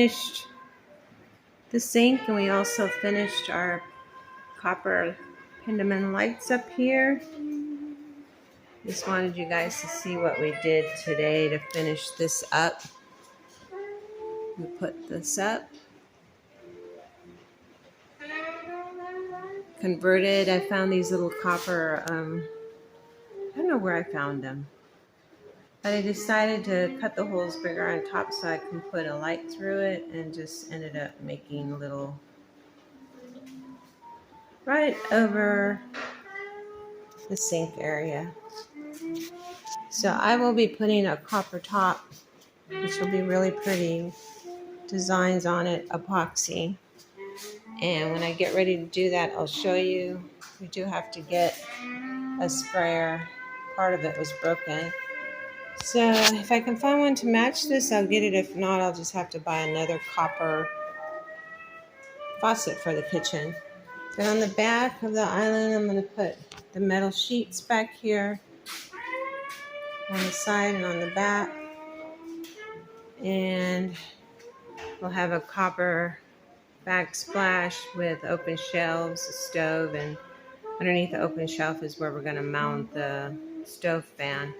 finished the sink, and we also finished our copper pendulum lights up here. Just wanted you guys to see what we did today to finish this up. We put this up, converted. I found these little copper, I don't know where I found them, but I decided to cut the holes bigger on top so I can put a light through it, and just ended up making a little right over the sink area. So I will be putting a copper top, which will be really pretty, designs on it, epoxy. And when I get ready to do that, I'll show you. We do have to get a sprayer. Part of it was broken. So if I can find one to match this, I'll get it. If not, I'll just have to buy another copper faucet for the kitchen. Then on the back of the island, I'm going to put the metal sheets back here on the side and on the back. And we'll have a copper backsplash with open shelves, a stove, and underneath the open shelf is where we're going to mount the stove fan,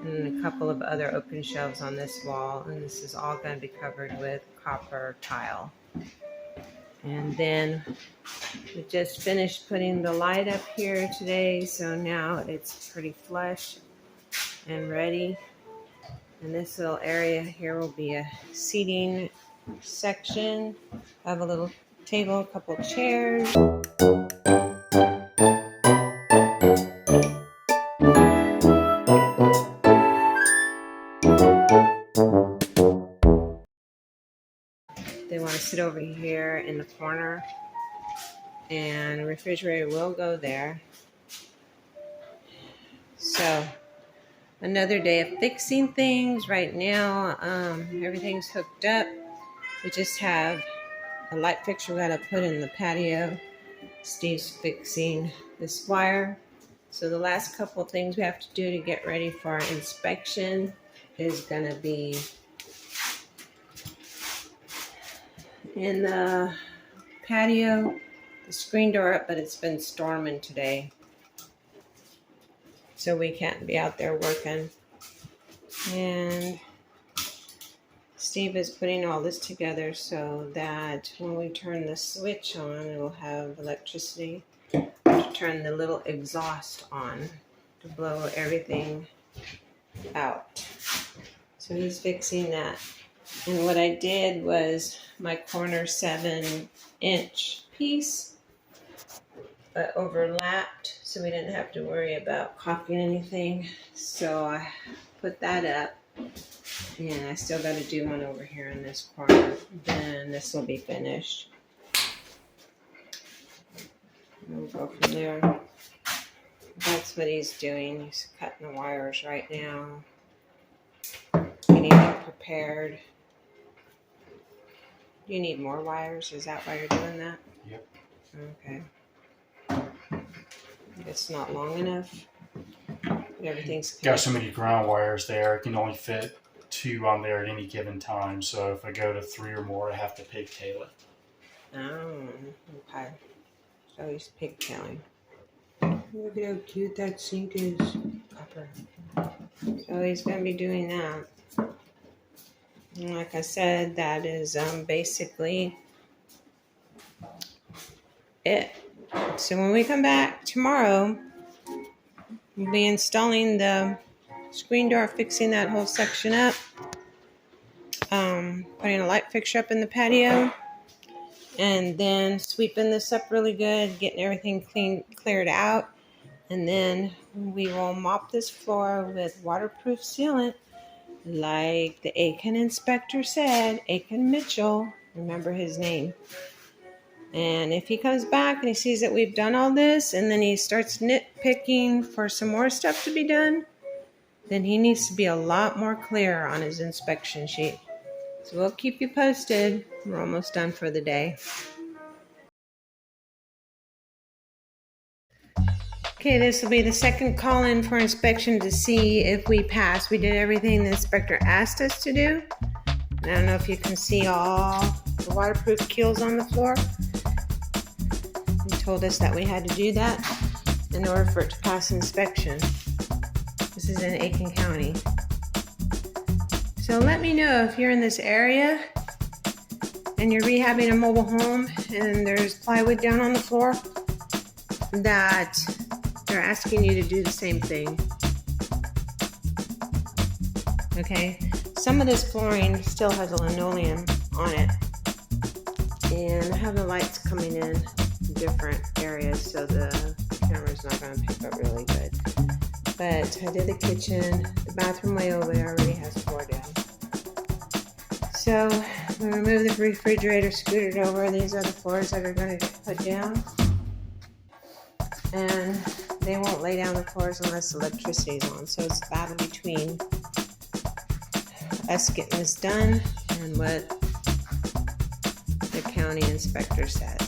and a couple of other open shelves on this wall. And this is all going to be covered with copper tile. And then we just finished putting the light up here today, so now it's pretty flush and ready. And this little area here will be a seating section. I have a little table, a couple chairs. They want to sit over here in the corner, and the refrigerator will go there. So another day of fixing things. Right now, everything's hooked up. We just have a light fixture we gotta put in the patio. Steve's fixing this wire. So the last couple of things we have to do to get ready for our inspection is gonna be in the patio, the screen door up, but it's been storming today, so we can't be out there working. And Steve is putting all this together so that when we turn the switch on, it will have electricity to turn the little exhaust on to blow everything out. So he's fixing that. And what I did was my corner 7-inch piece, but overlapped, so we didn't have to worry about caulking anything. So I put that up, and I still got to do one over here in this corner. Then this will be finished. And we'll go from there. That's what he's doing. He's cutting the wires right now, getting it prepared. You need more wires? Is that why you're doing that? Yep. Okay. It's not long enough. Everything's got so many ground wires there. It can only fit 2 on there at any given time. So if I go to 3 or more, I have to pigtail it. Oh, okay. So he's pigtailing. Look at how cute that sink is. Copper. So he's going to be doing that. And like I said, that is basically it. So when we come back tomorrow, we'll be installing the screen door, fixing that whole section up, putting a light fixture up in the patio, and then sweeping this up really good, getting everything cleared out. And then we will mop this floor with waterproof sealant, like the Aiken inspector said, Aiken Mitchell, remember his name. And if he comes back and he sees that we've done all this, and then he starts nitpicking for some more stuff to be done, then he needs to be a lot more clear on his inspection sheet. So we'll keep you posted. We're almost done for the day. Okay, this will be the second call-in for inspection to see if we pass. We did everything the inspector asked us to do. And I don't know if you can see all the waterproof keels on the floor. They told us that we had to do that in order for it to pass inspection. This is in Aiken County. So let me know if you're in this area and you're rehabbing a mobile home and there's plywood down on the floor, that they're asking you to do the same thing. Okay, some of this flooring still has a linoleum on it, and I have the lights coming in different areas, so the camera's not going to pick up really good. But I did the kitchen, the bathroom way over there already has floor down. So I'm going to move the refrigerator, scoot it over. These are the floors that are going to get put down, and they won't lay down the floors unless electricity is on. So it's a battle between us getting this done and what the county inspector said.